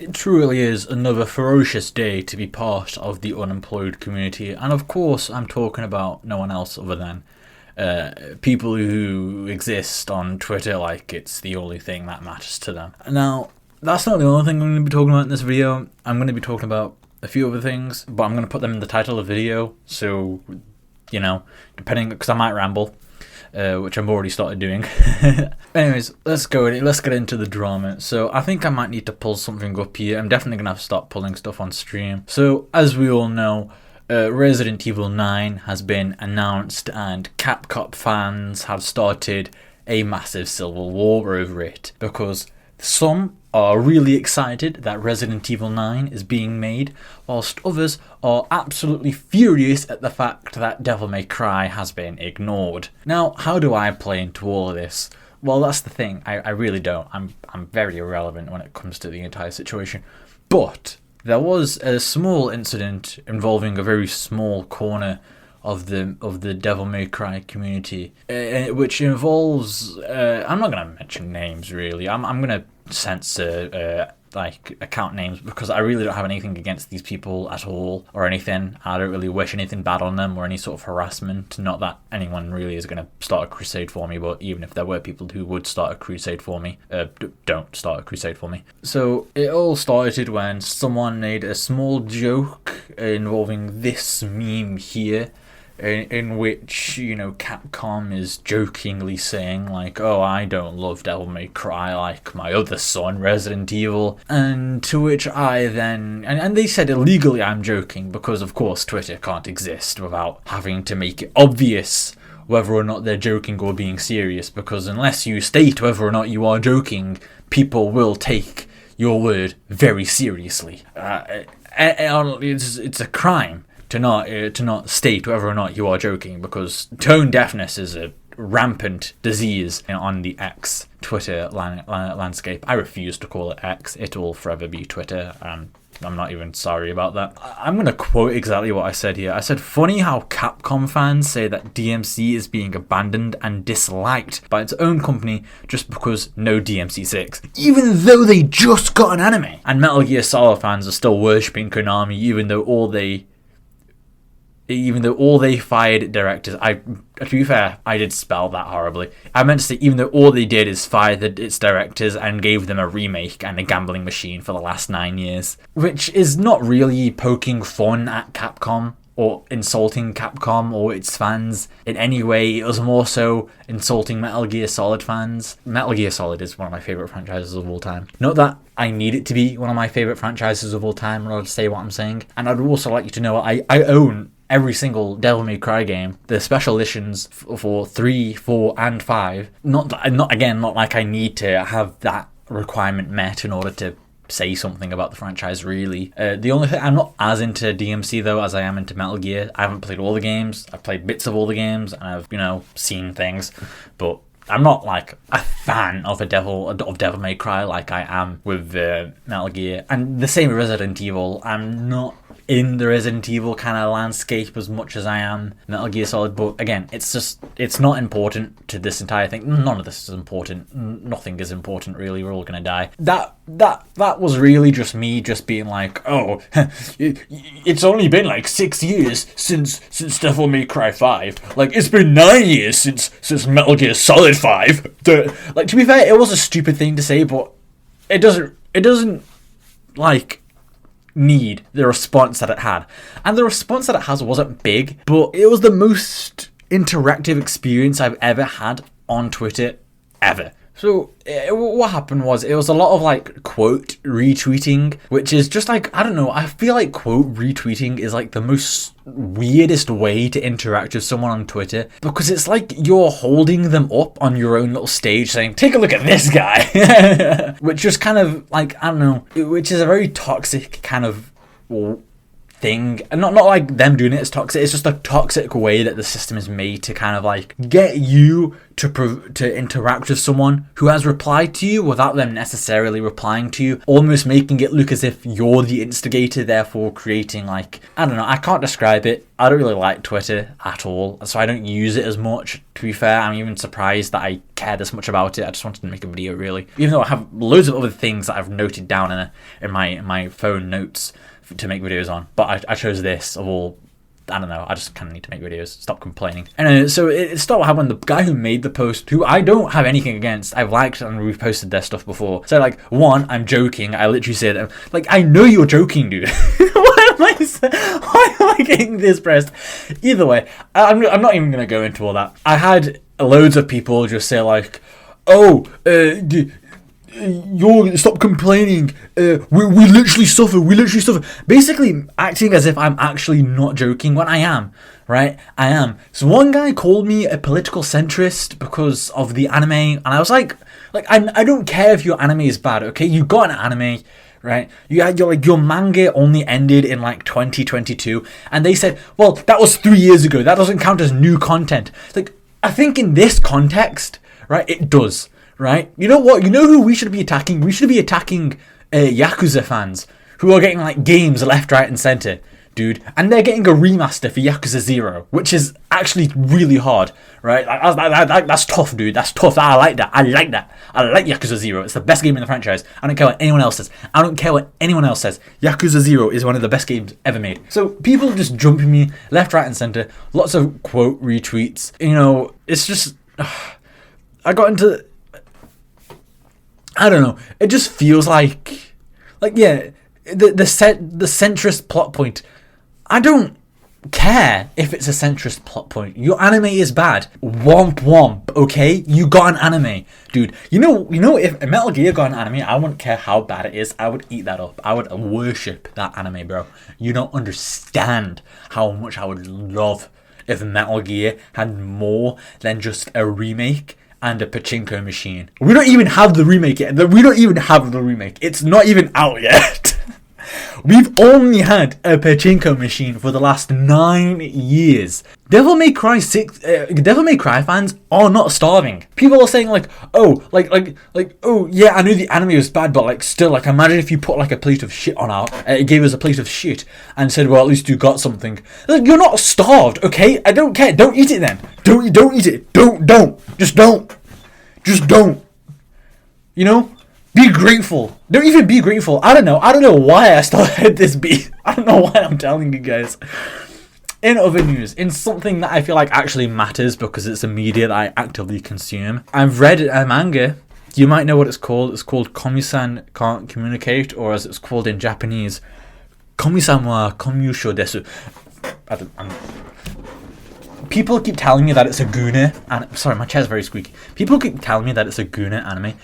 It truly is another ferocious day to be part of the unemployed community, and of course, I'm talking about no one else other than people who exist on Twitter like it's the only thing that matters to them. Now, that's not the only thing I'm going to be talking about in this video. I'm going to be talking about a few other things, but I'm going to put them in the title of the video, so, depending, because I might ramble. Which I've already started doing. Anyways, let's get into the drama. So I think I might need to pull something up here. I'm definitely going to have to start pulling stuff on stream. So as we all know, Resident Evil 9 has been announced and Capcom fans have started a massive civil war over it, because some are really excited that Resident Evil 9 is being made, whilst others are absolutely furious at the fact that Devil May Cry has been ignored. Now, how do I play into all of this? Well, that's the thing, I really don't. I'm very irrelevant when it comes to the entire situation. But there was a small incident involving a very small corner of the Devil May Cry community, which involves I'm not gonna mention names really. I'm gonna censor account names, because I really don't have anything against these people at all or anything. I don't really wish anything bad on them or any sort of harassment. Not that anyone really is going to start a crusade for me, but even if there were people who would start a crusade for me, don't start a crusade for me. So it all started when someone made a small joke involving this meme here, in which, Capcom is jokingly saying, like, oh, I don't love Devil May Cry like my other son, Resident Evil. And to which I then... And they said illegally I'm joking, because, of course, Twitter can't exist without having to make it obvious whether or not they're joking or being serious, because unless you state whether or not you are joking, people will take your word very seriously. It's a crime to not state whether or not you are joking, because tone deafness is a rampant disease on the X Twitter landscape. I refuse to call it X. It will forever be Twitter. I'm not even sorry about that. I'm going to quote exactly what I said here. I said, funny how Capcom fans say that DMC is being abandoned and disliked by its own company just because no DMC 6. Even though they just got an anime. And Metal Gear Solid fans are still worshipping Konami, even though all they fired directors. To be fair, I did spell that horribly. I meant to say, even though all they did is fire its directors and gave them a remake and a gambling machine for the last 9 years. Which is not really poking fun at Capcom or insulting Capcom or its fans in any way. It was more so insulting Metal Gear Solid fans. Metal Gear Solid is one of my favourite franchises of all time. Not that I need it to be one of my favourite franchises of all time in order to say what I'm saying. And I'd also like you to know I own every single Devil May Cry game, the special editions for 3, 4, and 5. Not like I need to have that requirement met in order to say something about the franchise, really. The only thing, I'm not as into DMC though as I am into Metal Gear. I haven't played all the games. I've played bits of all the games, and I've seen things, but I'm not like a fan of Devil May Cry like I am with Metal Gear. And the same with Resident Evil. I'm not in the Resident Evil kind of landscape as much as I am Metal Gear Solid, but again, it's not important to this entire thing. None of this is important. Nothing is important, really. We're all gonna die. That was really just me just being like, oh, it's only been like 6 years since Devil May Cry 5. Like, it's been 9 years since Metal Gear Solid 5. Like, to be fair, it was a stupid thing to say, but it doesn't like need the response that it had. And the response that it has wasn't big, but it was the most interactive experience I've ever had on Twitter ever. So what happened was, it was a lot of like quote retweeting, which is just like, I don't know, I feel like quote retweeting is like the most weirdest way to interact with someone on Twitter, because it's like you're holding them up on your own little stage saying, take a look at this guy, which is kind of like, I don't know, which is a very toxic kind of thing, and not like them doing it is toxic. It's just a toxic way that the system is made to kind of like get you to interact with someone who has replied to you without them necessarily replying to you, almost making it look as if you're the instigator, therefore creating like, I don't know, I can't describe it. I don't really like Twitter at all, so I don't use it as much. To be fair, I'm even surprised that I care this much about it. I just wanted to make a video, really, even though I have loads of other things that I've noted down in my phone notes to make videos on, but I chose this of all. I don't know, I just kind of need to make videos. Stop complaining. Anyway, so it started happening. The guy who made the post, who I don't have anything against, I've liked and reposted their stuff before. So like, one, I'm joking. I literally said, like, I know you're joking, dude. Why am I getting this pressed? Either way, I'm not even going to go into all that. I had loads of people just say like, oh, stop complaining. We literally suffer. Basically, acting as if I'm actually not joking when I am, right? I am. So one guy called me a political centrist because of the anime, and I was like, I don't care if your anime is bad, okay? You got an anime, right? Your manga only ended in like 2022, and they said, well, that was 3 years ago. That doesn't count as new content. Like, I think in this context, right, it does. Right? You know what? You know who we should be attacking? We should be attacking Yakuza fans who are getting like games left, right, and center, dude. And they're getting a remaster for Yakuza 0, which is actually really hard, right? That's tough, dude. That's tough. I like that. I like Yakuza 0. It's the best game in the franchise. I don't care what anyone else says. Yakuza 0 is one of the best games ever made. So people just jumping me left, right, and center. Lots of quote retweets. You know, it's just... I got into... I don't know. It just feels like yeah, the centrist plot point. I don't care if it's a centrist plot point. Your anime is bad. Womp womp. Okay, you got an anime, dude. You know, if Metal Gear got an anime, I wouldn't care how bad it is. I would eat that up. I would worship that anime, bro. You don't understand how much I would love if Metal Gear had more than just a remake and a pachinko machine. We don't even have the remake yet. It's not even out yet. We've only had a pachinko machine for the last 9 years. Devil May Cry fans are not starving. People are saying like, oh, oh yeah, I knew the anime was bad, but like still, like imagine if you put like a plate of shit on it gave us a plate of shit and said, well, at least you got something. Like, you're not starved, okay? I don't care. Don't eat it then. Don't eat it. Just don't. You know? Be grateful. Don't even be grateful. I don't know why I started this beat. I don't know why I'm telling you guys. In other news, in something that I feel like actually matters because it's a media that I actively consume, I've read a manga. You might know what it's called. It's called Komi-san Can't Communicate, or as it's called in Japanese, Komi-san wa komyusho desu. People keep telling me that it's a Guna, and sorry, my chair's very squeaky. People keep telling me that it's a Guna anime.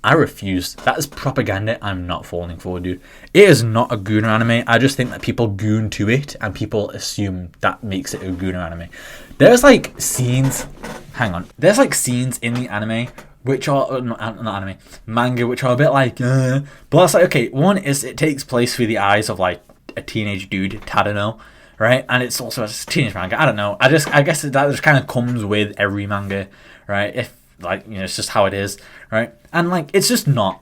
I refuse. That is propaganda I'm not falling for, dude. It is not a Guna anime. I just think that people goon to it, and people assume that makes it a Guna anime. There's like scenes. Hang on. There's like scenes in the anime which are not anime, manga, which are a bit like. But that's like, okay. One is it takes place through the eyes of like a teenage dude, Tadano. Right, and it's also a teenage manga. I don't know. I guess that just kind of comes with every manga, right? If like, you know, it's just how it is, right? And like, it's just not.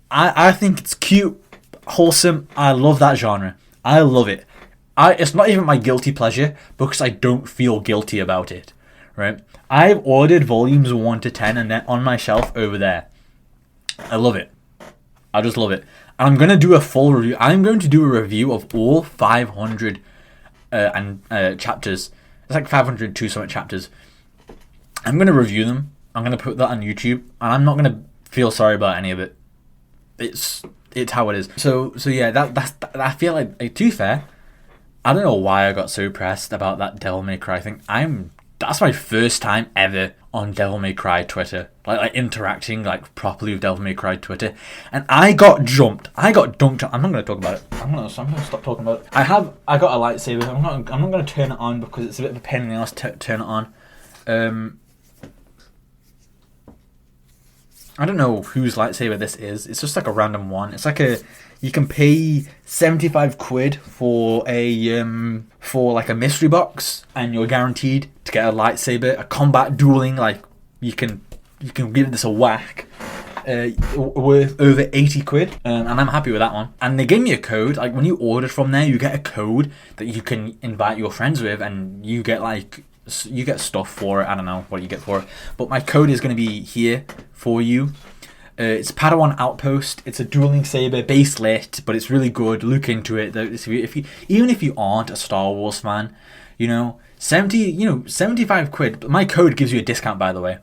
I think it's cute, wholesome. I love that genre. I love it. It's not even my guilty pleasure because I don't feel guilty about it, right? I've ordered volumes 1 to 10 and they're on my shelf over there. I love it. I just love it. And I'm gonna do a full review. I'm going to do a review of all 500 chapters. It's like 502 something chapters. I'm gonna review them. I'm gonna put that on YouTube, and I'm not gonna feel sorry about any of it. It's how it is. So yeah, that's I feel like to be fair, I don't know why I got so pressed about that Devil May Cry thing. That's my first time ever on Devil May Cry Twitter, like interacting like properly with Devil May Cry Twitter, and I got jumped. I got dunked. I'm not gonna talk about it. I'm gonna stop talking about it. I got a lightsaber. I'm not gonna turn it on because it's a bit of a pain in the ass to turn it on. I don't know whose lightsaber this is. It's just like a random one. It's like you can pay 75 quid for like a mystery box, and you're guaranteed to get a lightsaber, a combat dueling, like you can give this a whack. Worth over 80 quid, and I'm happy with that one. And they gave me a code. Like when you order from there, you get a code that you can invite your friends with, and you get stuff for it. I don't know what you get for it, but my code is going to be here for you. It's Padawan Outpost. It's a dueling saber, base lit, but it's really good. Look into it. Even if you aren't a Star Wars fan, 75 quid. But my code gives you a discount, by the way.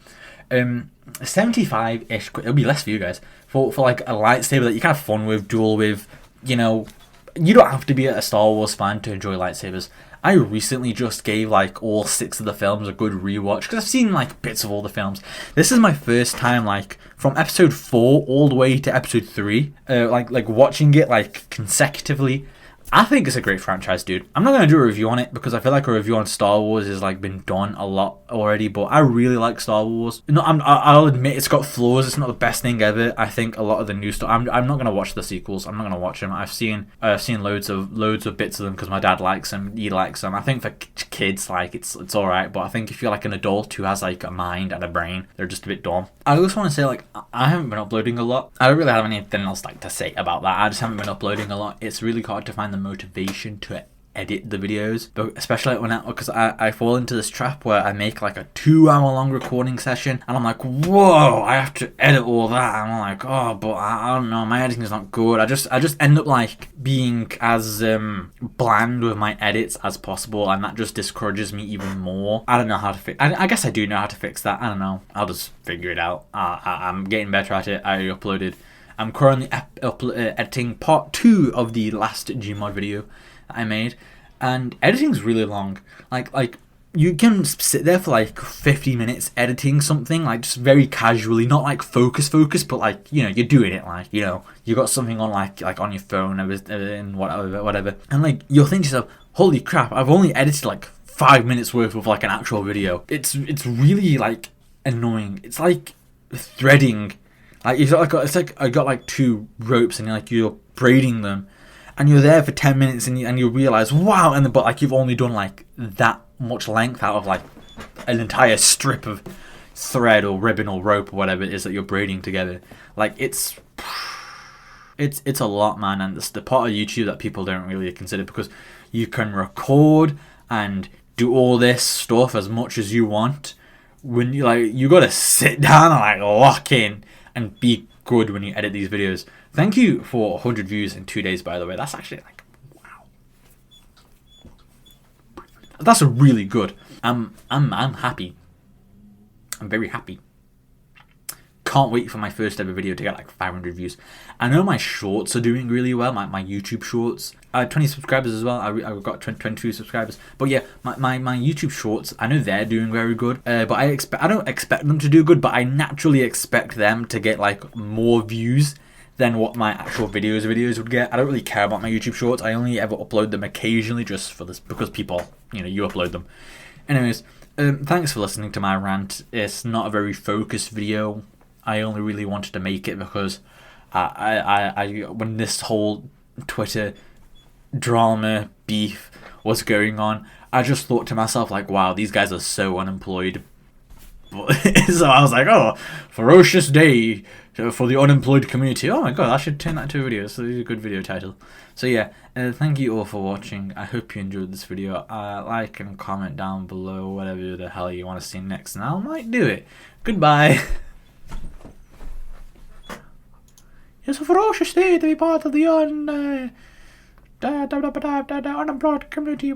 75-ish quid. It'll be less for you guys for like a lightsaber that you can have fun with, duel with. You don't have to be a Star Wars fan to enjoy lightsabers. I recently just gave like all 6 of the films a good rewatch because I've seen like bits of all the films. This is my first time like from episode 4 all the way to episode 3, like watching it like consecutively. I think it's a great franchise, dude. I'm not going to do a review on it because I feel like a review on Star Wars has like been done a lot already, but I really like Star Wars. No, I'll admit it's got flaws. It's not the best thing ever. I think a lot of the new stuff. I'm not going to watch the sequels. I'm not going to watch them. I've seen loads of bits of them because my dad likes them. He likes them. I think for kids, like it's all right, but I think if you're like an adult who has like a mind and a brain, they're just a bit dumb. I also want to say like I haven't been uploading a lot. I don't really have anything else like to say about that. I just haven't been uploading a lot. It's really hard to find the motivation to edit the videos, but especially because I fall into this trap where I make like a 2-hour long recording session and I'm like, whoa, I have to edit all that, and I'm like, oh, but I don't know, my editing is not good. I just end up like being as bland with my edits as possible, and that just discourages me even more. I don't know how to fix. I guess I do know how to fix that. I don't know. I'll just figure it out. I'm getting better at it. I'm currently editing part 2 of the last Gmod video that I made, and editing's really long. Like you can sit there for like 50 minutes editing something, like just very casually, not like focus, but like you're doing it, like you got something on like on your phone and whatever, and like you'll think to yourself, holy crap, I've only edited like 5 minutes worth of like an actual video. It's really like annoying. It's like threading. Like it's like I got like 2 ropes and you're braiding them, and you're there for 10 minutes and you realize, wow, but like you've only done like that much length out of like an entire strip of thread or ribbon or rope or whatever it is that you're braiding together. Like it's a lot, man, and it's the part of YouTube that people don't really consider, because you can record and do all this stuff as much as you want. When you gotta sit down and like lock in and be good when you edit these videos. Thank you for 100 views in 2 days, by the way. That's actually like, wow. That's really good. I'm happy. I'm very happy. Can't wait for my first ever video to get like 500 views. I know my shorts are doing really well, my YouTube shorts. 20 subscribers as well. I've got 22 subscribers. But yeah, my YouTube shorts, I know they're doing very good. But I don't expect them to do good, but I naturally expect them to get like more views than what my actual videos would get. I don't really care about my YouTube shorts. I only ever upload them occasionally just for this, because people, you upload them. Anyways, thanks for listening to my rant. It's not a very focused video. I only really wanted to make it because I when this whole Twitter drama beef was going on, I just thought to myself like, wow, these guys are so unemployed. So I was like, oh, Ferocious Day for the unemployed community. Oh my god, I should turn that into a video. So it's a good video title. So yeah, thank you all for watching. I hope you enjoyed this video. Like and comment down below whatever the hell you want to see next, and I might do it. Goodbye. It's a ferocious day to be part of the unemployed community.